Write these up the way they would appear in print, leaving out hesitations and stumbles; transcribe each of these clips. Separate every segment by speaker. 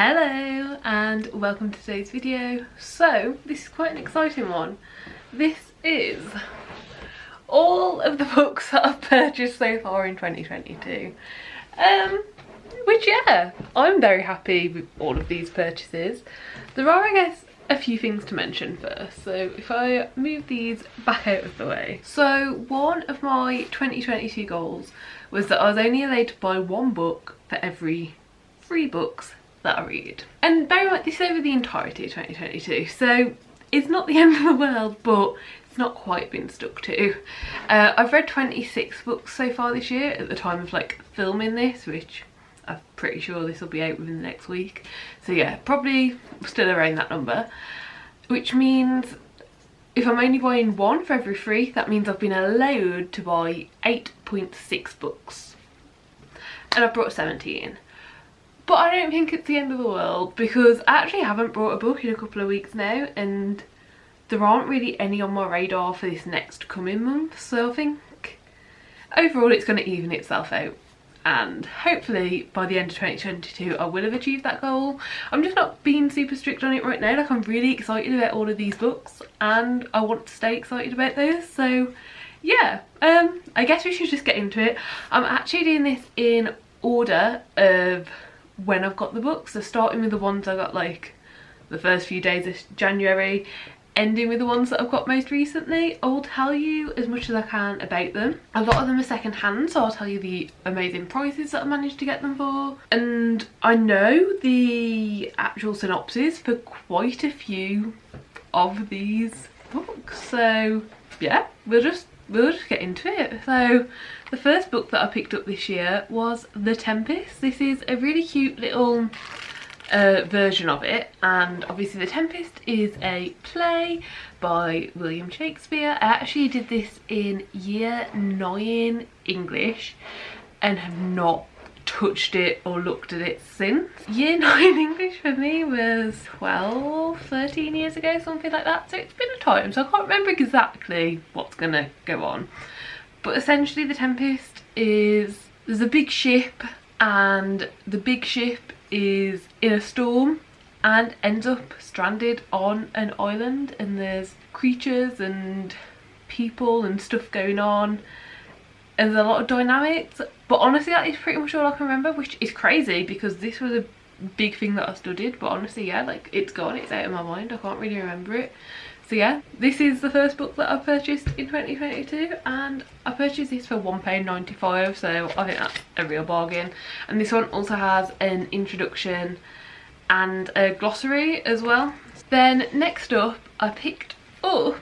Speaker 1: Hello and welcome to today's video. So this is quite an exciting one. This is all of the books that I've purchased so far in 2022. Which yeah, I'm very happy with all of these purchases. There are, I guess, a few things to mention first. So if I move these back out of the way. So one of my 2022 goals was that I was only allowed to buy one book for every 3 books that I read. And bear in mind, this is over the entirety of 2022, so it's not the end of the world, but it's not quite been stuck to. I've read 26 books so far this year at the time of like filming this, which I'm pretty sure this will be out within the next week. So yeah, probably still around that number, which means if I'm only buying one for every 3, that means I've been allowed to buy 8.6 books. And I've brought 17. But I don't think it's the end of the world, because I actually haven't brought a book in a couple of weeks now, and there aren't really any on my radar for this next coming month, so I think overall it's going to even itself out, and hopefully by the end of 2022 I will have achieved that goal. I'm just not being super strict on it right now. Like, I'm really excited about all of these books and I want to stay excited about those, so yeah, I guess we should just get into it. I'm actually doing this in order of when I've got the books, so starting with the ones I got like the first few days of January, ending with the ones that I've got most recently. I'll tell you as much as I can about them. A lot of them are second hand, so I'll tell you the amazing prices that I managed to get them for, and I know the actual synopsis for quite a few of these books, so yeah, we'll just get into it. So the first book that I picked up this year was The Tempest. This is a really cute little version of it, and obviously The Tempest is a play by William Shakespeare. I actually did this in year 9 English and have not touched it or looked at it since. Year 9 English for me was 13 years ago, something like that, so it's been a time, so I can't remember exactly what's gonna go on. But essentially The Tempest is, there's a big ship, and the big ship is in a storm and ends up stranded on an island, and there's creatures and people and stuff going on, and there's a lot of dynamics. But honestly, that is pretty much all I can remember, which is crazy because this was a big thing that I studied. But honestly, yeah, like, it's gone, it's out of my mind, I can't really remember it. So yeah, this is the first book that I purchased in 2022, and I purchased this for £1.95, so I think that's a real bargain. And this one also has an introduction and a glossary as well. Then next up, I picked up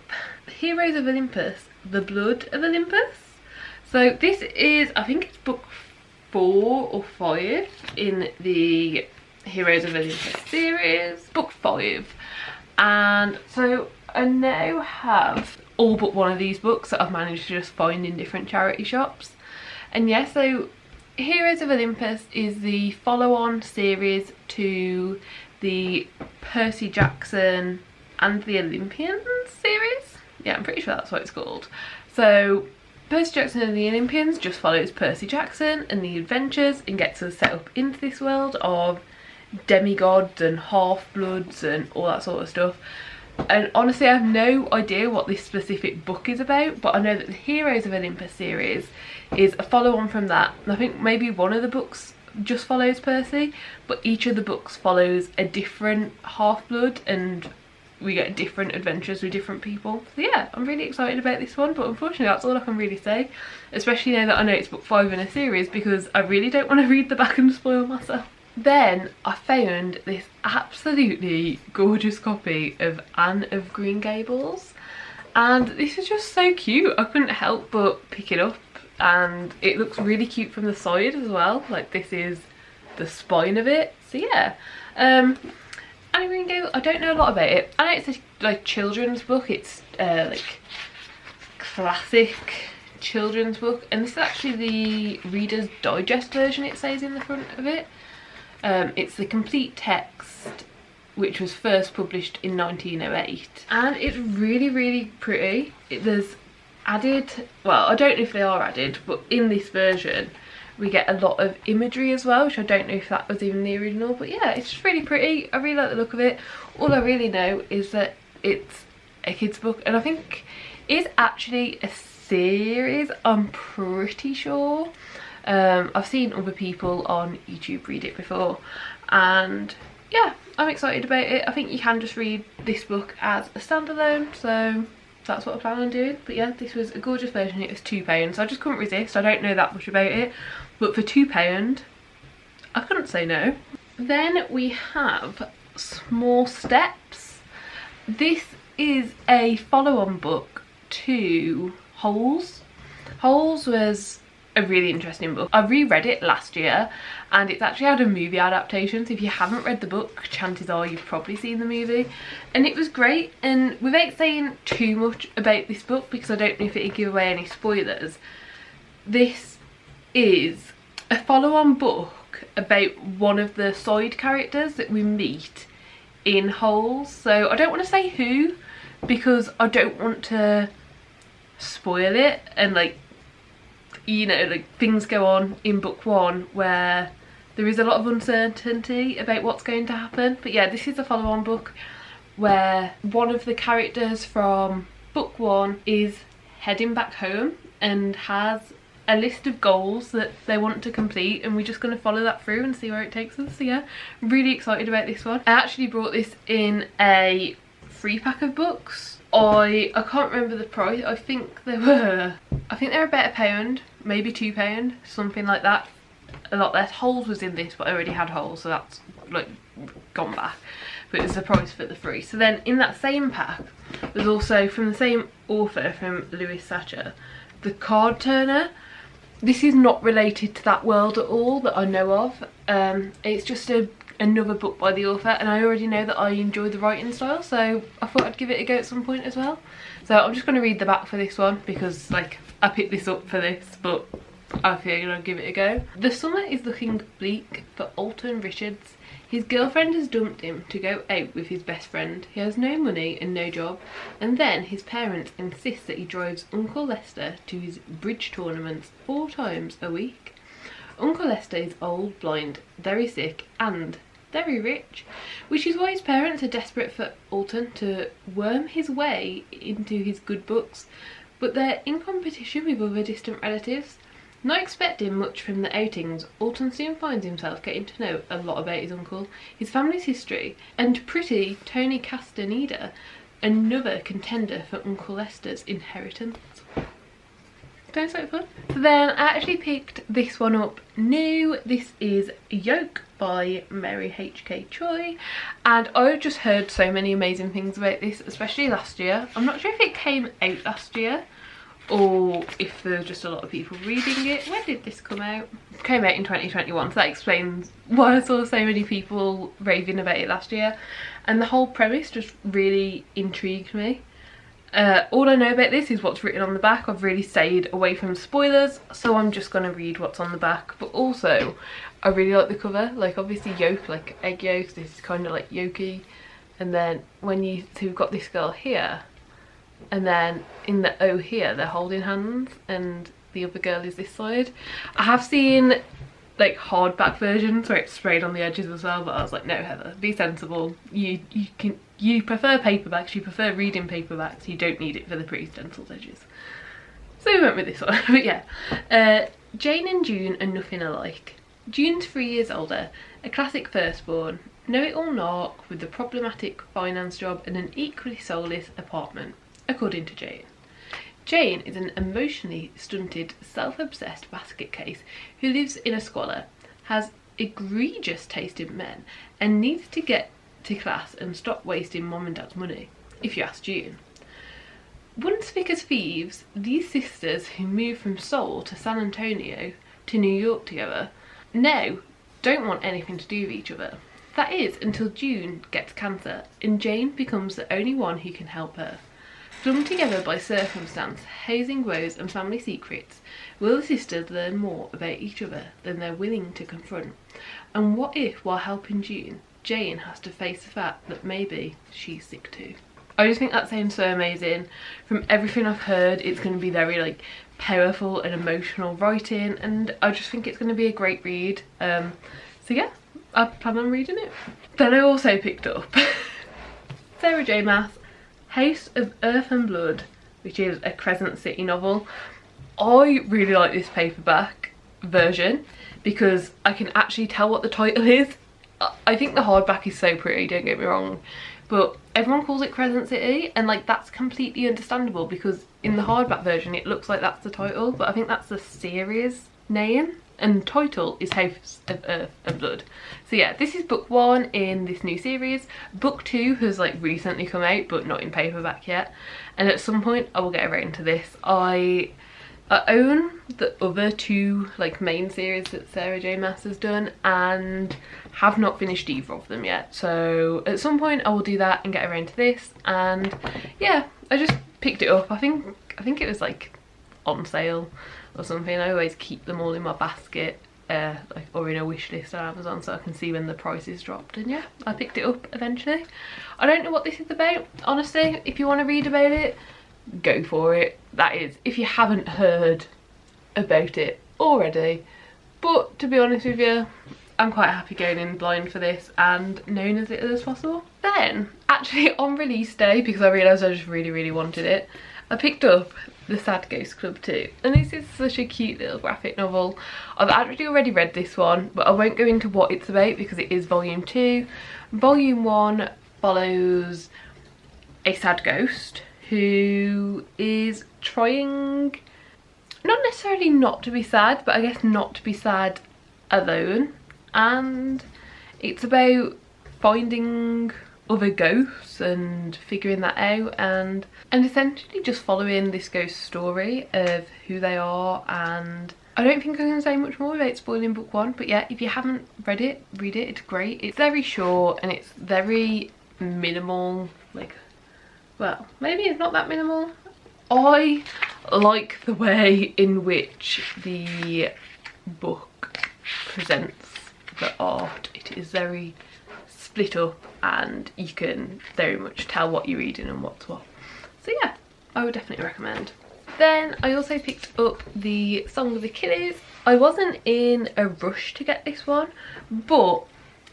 Speaker 1: Heroes of Olympus, The Blood of Olympus. So this is, I think it's book 4 or 5 in the Heroes of Olympus series, book 5. And so I now have all but one of these books that I've managed to just find in different charity shops. And yeah, so Heroes of Olympus is the follow-on series to the Percy Jackson and the Olympians series. Yeah, I'm pretty sure that's what it's called. So Percy Jackson and the Olympians just follows Percy Jackson and the adventures and gets us set up into this world of demigods and half-bloods and all that sort of stuff. And honestly, I have no idea what this specific book is about, but I know that the Heroes of Olympus series is a follow-on from that. And I think maybe one of the books just follows Percy, but each of the books follows a different half-blood, and we get different adventures with different people. So yeah, I'm really excited about this one, but unfortunately that's all I can really say, especially now that I know it's book 5 in a series, because I really don't want to read the back and spoil myself. Then I found this absolutely gorgeous copy of Anne of Green Gables, and this is just so cute. I couldn't help but pick it up, and it looks really cute from the side as well. Like, this is the spine of it. So yeah, Anne of Green Gables, I don't know a lot about it. I know it's a like children's book. It's like classic children's book, and this is actually the Reader's Digest version, it says in the front of it. It's the complete text, which was first published in 1908, and it's really pretty. There's added, well, I don't know if they are added, but in this version we get a lot of imagery as well, which I don't know if that was even the original, but yeah, it's just really pretty. I really like the look of it. All I really know is that it's a kids book, and I think it's actually a series, I'm pretty sure. I've seen other people on YouTube read it before, and yeah, I'm excited about it. I think you can just read this book as a standalone, so that's what I plan on doing. But yeah, this was a gorgeous version. It was £2, so I just couldn't resist. I don't know that much about it, but for £2 I couldn't say no. Then we have Small Steps. This is a follow-on book to Holes. Holes was a really interesting book. I reread it last year, and it's actually had a movie adaptation, so if you haven't read the book, chances are you've probably seen the movie, and it was great. And without saying too much about this book, because I don't know if it'd give away any spoilers, this is a follow-on book about one of the side characters that we meet in Holes. So I don't want to say who, because I don't want to spoil it, and like, you know, like things go on in book one where there is a lot of uncertainty about what's going to happen. But yeah, this is a follow-on book where one of the characters from book one is heading back home and has a list of goals that they want to complete, and we're just going to follow that through and see where it takes us. So yeah, really excited about this one. I actually brought this in a 3-pack of books. I can't remember the price. I think they were about £1, maybe £2, something like that. A lot less. Holes was in this, but I already had Holes, so that's like gone back. But it was the price for the 3. So then in that same pack, there's also from the same author, from Lewis Satcher, The Card Turner. This is not related to that world at all that I know of. It's just another book by the author, and I already know that I enjoy the writing style, so I thought I'd give it a go at some point as well. So I'm just going to read the back for this one, because like I picked this up for this, but I figured I'd give it a go. The summer is looking bleak for Alton Richards. His girlfriend has dumped him to go out with his best friend. He has no money and no job, and then his parents insist that he drives Uncle Lester to his bridge tournaments 4 times a week. Uncle Lester is old, blind, very sick, and very rich, which is why his parents are desperate for Alton to worm his way into his good books, but they're in competition with other distant relatives. Not expecting much from the outings, Alton soon finds himself getting to know a lot about his uncle, his family's history, and pretty Tony Castaneda, another contender for Uncle Lester's inheritance. Sounds like fun. So then I actually picked this one up new. This is Yoke by Mary H.K. Choi, and I've just heard so many amazing things about this, especially last year. I'm not sure if it came out last year or if there were just a lot of people reading it. When did this come out? It came out in 2021, so that explains why I saw so many people raving about it last year, and the whole premise just really intrigued me. All I know about this is what's written on the back. I've really stayed away from spoilers, so I'm just going to read what's on the back. But also, I really like the cover. Like, obviously yolk, like egg yolks, this is kind of like yolky. And then when so we've got this girl here, and then in the O here, they're holding hands, and the other girl is this side. I have seen like hardback versions where it's sprayed on the edges as well, but I was like, no, Heather, be sensible. You prefer paperbacks, you prefer reading paperbacks, you don't need it for the pretty stenciled edges. So we went with this one. But yeah, Jane and June are nothing alike. June's 3 years older, a classic firstborn, know-it-all narc with a problematic finance job and an equally soulless apartment, according to Jane. Jane is an emotionally stunted, self-obsessed basket case who lives in a squalor, has egregious taste in men, and needs to get to class and stop wasting mom and dad's money, if you ask June. Once thick as thieves, these sisters who moved from Seoul to San Antonio to New York together now don't want anything to do with each other. That is, until June gets cancer and Jane becomes the only one who can help her. Flung together by circumstance, hazing woes and family secrets, will the sisters learn more about each other than they're willing to confront? And what if, while helping June, Jane has to face the fact that maybe she's sick too? I just think that sounds so amazing. From everything I've heard, it's going to be very like powerful and emotional writing, and I just think it's going to be a great read. So yeah, I plan on reading it. Then I also picked up Sarah J Maas' House of Earth and Blood, which is a Crescent City novel. I really like this paperback version because I can actually tell what the title is. I think the hardback is so pretty, don't get me wrong, but everyone calls it Crescent City, and like that's completely understandable because in the hardback version it looks like that's the title, but I think that's the series name, and title is House of Earth and Blood. So yeah, this is book 1 in this new series. Book 2 has like recently come out, but not in paperback yet, and at some point I will get around to this. I own the other 2 like main series that Sarah J Maas has done and have not finished either of them yet, so at some point I will do that and get around to this. And yeah, I just picked it up. I think it was like on sale or something. I always keep them all in my basket like, or in a wish list on Amazon, so I can see when the prices dropped, and yeah, I picked it up eventually. I don't know what this is about, honestly. If you want to read about it, go for it. That is, if you haven't heard about it already. But to be honest with you, I'm quite happy going in blind for this and knowing as little as possible. Then, actually on release day, because I realised I just really wanted it, I picked up The Sad Ghost Club 2. And this is such a cute little graphic novel. I've actually already read this one, but I won't go into what it's about because it is volume 2. Volume 1 follows a sad ghost who is trying, not necessarily not to be sad, but I guess not to be sad alone. And it's about finding other ghosts and figuring that out, and essentially just following this ghost story of who they are. And I don't think I'm going to say much more without spoiling book 1, but yeah, if you haven't read it, read it. It's great. It's very short and it's very minimal, like, well, maybe it's not that minimal. I like the way in which the book presents the art. It is very split up and you can very much tell what you're reading and what's what. So yeah, I would definitely recommend. Then I also picked up the Song of Achilles. I wasn't in a rush to get this one, but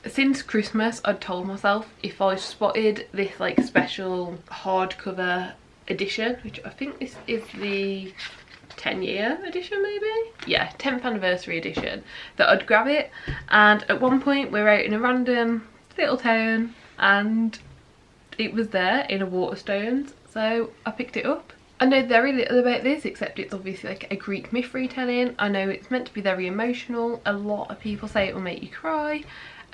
Speaker 1: since Christmas I'd told myself if I spotted this like special hardcover edition, which I think this is the 10-year edition maybe? Yeah, 10th anniversary edition, that I'd grab it. And at one point we were out in a random little town and it was there in a Waterstones, so I picked it up. I know very little about this except it's obviously like a Greek myth retelling. I know it's meant to be very emotional. A lot of people say it will make you cry,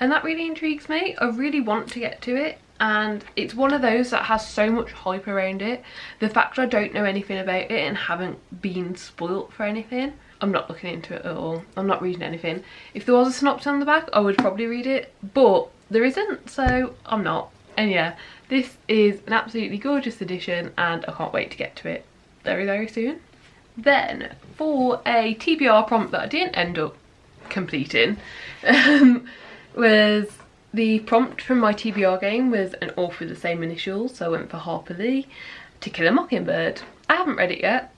Speaker 1: and that really intrigues me. I really want to get to it, and it's one of those that has so much hype around it. The fact I don't know anything about it and haven't been spoilt for anything, I'm not looking into it at all. I'm not reading anything. If there was a synopsis on the back I would probably read it, but there isn't, so I'm not. And yeah, this is an absolutely gorgeous edition and I can't wait to get to it very soon. Then for a TBR prompt that I didn't end up completing, was the prompt from my TBR game was an author with the same initials, so I went for Harper Lee, To Kill a Mockingbird. I haven't read it yet.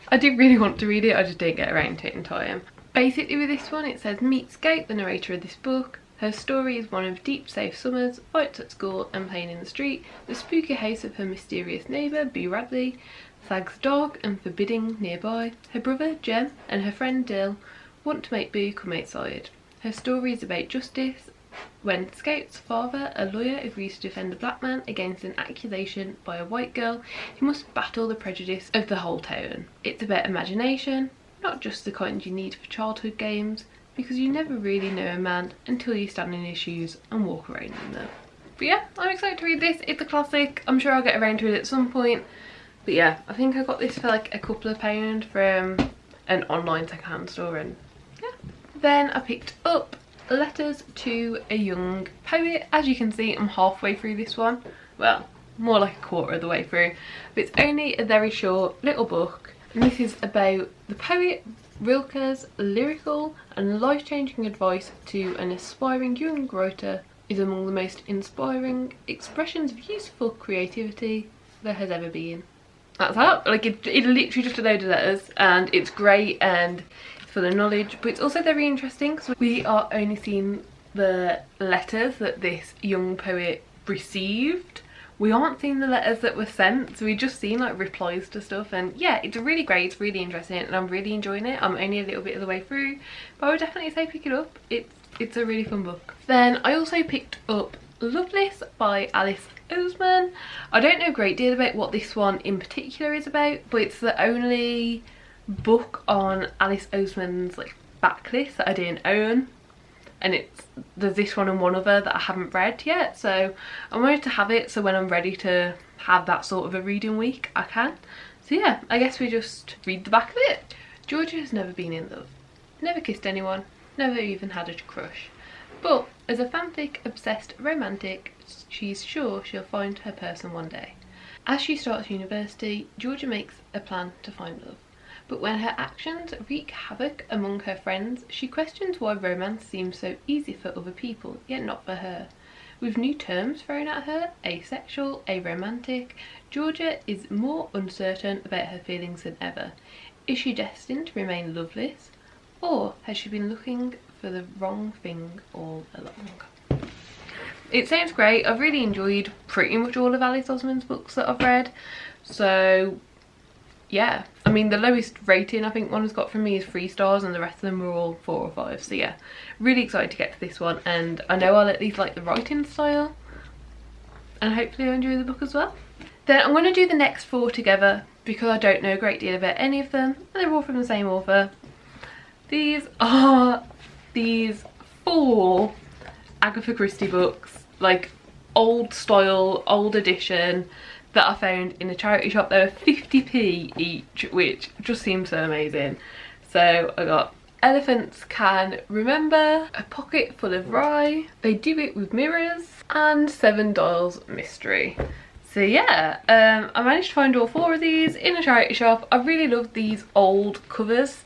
Speaker 1: I did really want to read it, I just didn't get around to it in time. Basically with this one it says, meet Scout, the narrator of this book. Her story is one of deep, safe summers, fights at school and playing in the street, the spooky house of her mysterious neighbour, B. Radley, Sag's dark and forbidding nearby. Her brother, Jem, and her friend, Dill, want to make Boo come outside. Her story is about justice when Scout's father, a lawyer, agrees to defend a black man against an accusation by a white girl who must battle the prejudice of the whole town. It's about imagination, not just the kind you need for childhood games, because you never really know a man until you stand in his shoes and walk around in them. But yeah, I'm excited to read this. It's a classic. I'm sure I'll get around to it at some point. But yeah, I think I got this for like a couple of £2 from an online secondhand store, and yeah. Then I picked up Letters to a Young Poet. As you can see, I'm halfway through this one. Well, more like a quarter of the way through. But it's only a very short little book, and this is about the poet Rilke's lyrical and life-changing advice to an aspiring young writer is among the most inspiring expressions of useful creativity there has ever been. That's that. Like, it literally just a load of letters, and it's great and it's full of knowledge, but it's also very interesting because we are only seeing the letters that this young poet received. We aren't seeing the letters that were sent, so we've just seen like replies to stuff. And yeah, it's really great, it's really interesting, and I'm really enjoying it. I'm only a little bit of the way through, but I would definitely say pick it up. It's a really fun book. Then I also picked up Loveless by Alice Oseman. I don't know a great deal about what this one in particular is about, but it's the only book on Alice Oseman's like backlist that I didn't own, and there's this one and one other that I haven't read yet, so I wanted to have it so when I'm ready to have that sort of a reading week I can. So yeah, I guess we just read the back of it. Georgia has never been in love, never kissed anyone, never even had a crush, but as a fanfic obsessed romantic, she's sure she'll find her person one day. As she starts university, Georgia makes a plan to find love, but when her actions wreak havoc among her friends, she questions why romance seems so easy for other people, yet not for her. With new terms thrown at her, asexual, aromantic, Georgia is more uncertain about her feelings than ever. Is she destined to remain loveless, or has she been looking for the wrong thing all along? It sounds great. I've really enjoyed pretty much all of Alice Oseman's books that I've read, so yeah. I mean, the lowest rating I think one has got from me is 3 stars, and the rest of them were all 4 or 5, so yeah, really excited to get to this one, and I know I'll at least like the writing style, and hopefully I'll enjoy the book as well. Then I'm going to do the next 4 together because I don't know a great deal about any of them, and they're all from the same author. These are these 4 Agatha Christie books, like old style, old edition, that I found in a charity shop. They were 50p each, which just seems so amazing. So I got Elephants Can Remember, A Pocket Full of Rye, They Do It With Mirrors, and 7 Dials Mystery. So yeah, I managed to find all 4 of these in a charity shop. I really love these old covers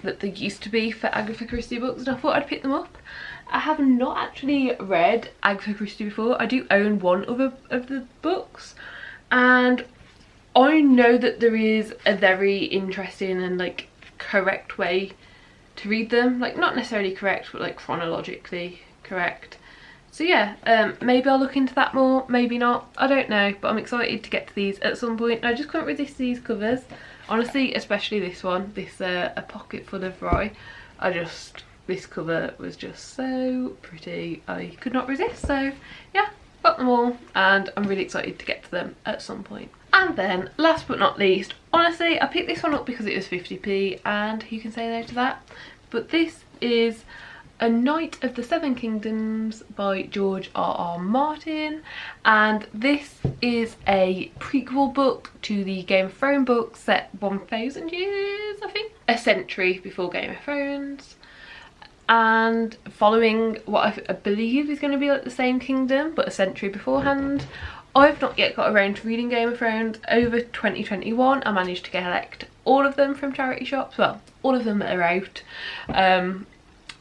Speaker 1: that there used to be for Agatha Christie books, and I thought I'd pick them up. I have not actually read Agatha Christie before. I do own one of the books, and I know that there is a very interesting and like correct way to read them. Like, not necessarily correct, but like chronologically correct. So yeah, maybe I'll look into that more, maybe not, I don't know, but I'm excited to get to these at some point. I just couldn't resist these covers, honestly, especially this one, this A Pocket Full of Rye. This cover was just so pretty, I could not resist. So yeah, got them all, and I'm really excited to get to them at some point. And then last but not least, honestly, I picked this one up because it was 50p, and who can say no to that, but this is A Knight of the Seven Kingdoms by George R.R. Martin, and this is a prequel book to the Game of Thrones book set 1000 years, I think, a century before Game of Thrones, and following what I believe is going to be like the same kingdom but a century beforehand. I've not yet got around to reading Game of Thrones. Over 2021 I managed to collect all of them from charity shops, well, all of them that are out.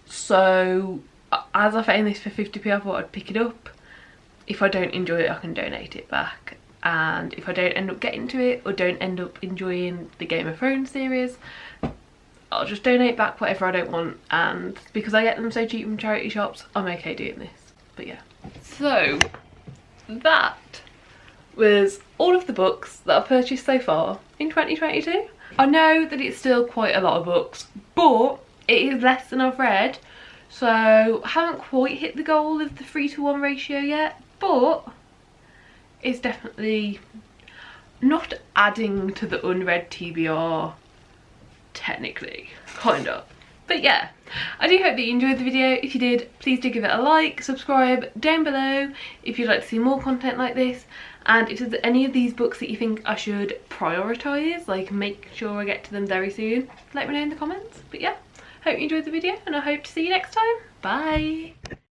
Speaker 1: So as I found this for 50p, I thought I'd pick it up. If I don't enjoy it, I can donate it back, and if I don't end up getting to it or don't end up enjoying the Game of Thrones series, I'll just donate back whatever I don't want, and because I get them so cheap from charity shops, I'm okay doing this. But yeah, so that was all of the books that I've purchased so far in 2022. I know that it's still quite a lot of books, but it is less than I've read, so I haven't quite hit the goal of the 3:1 ratio yet, but it's definitely not adding to the unread TBR, technically, kind of. But yeah, I do hope that you enjoyed the video. If you did, please do give it a like, subscribe down below if you'd like to see more content like this, and if there's any of these books that you think I should prioritise, like make sure I get to them very soon, let me know in the comments. But yeah, hope you enjoyed the video, and I hope to see you next time. Bye!